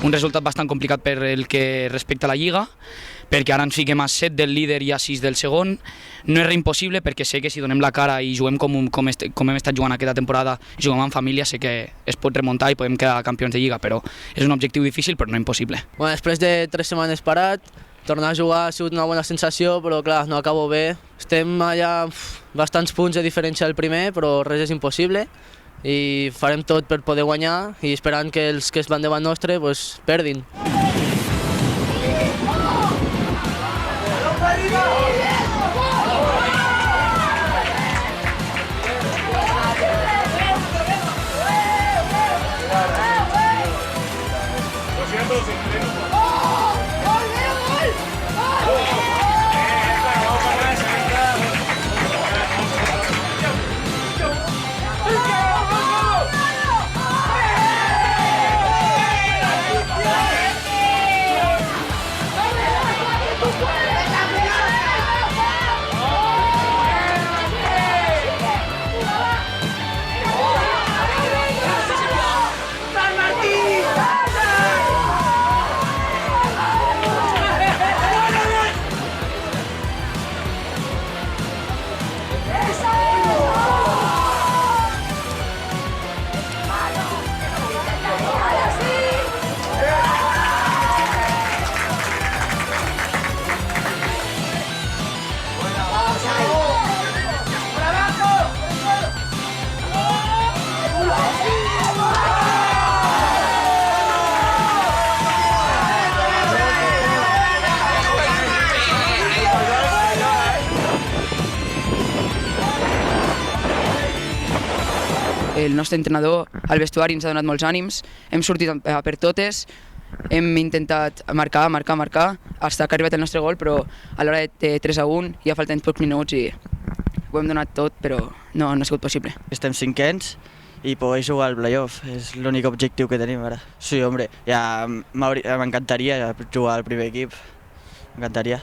un resultat bastant complicat per el que respecta a la Lliga, perquè ara ens fiquem a 7 del líder i a 6 del segon. No és res impossible, perquè sé que si donem la cara i juguem com hem estat jugant aquesta temporada, i juguem en família, sé que es pot remuntar i podem quedar campions de Lliga, però és un objectiu difícil, però no impossible. Bueno, després de 3 setmanes parat, tornar a jugar ha sigut una bona sensació, però clar, no acabo bé. Estem allà bastants punts de diferència del primer, però res és impossible i farem tot per poder guanyar i esperant que els que es van davant nostre perdin. El nostre entrenador al vestuari ens ha donat molts ànims, hem sortit per totes, hem intentat marcar, fins que ha arribat el nostre gol, però a l'hora de 3-1 ja falten pocs minuts i ho hem donat tot, però no ha sigut possible. Estem cinquens i poder jugar al playoff és l'únic objectiu que tenim ara. Sí, home, ja m'encantaria jugar al primer equip, m'encantaria.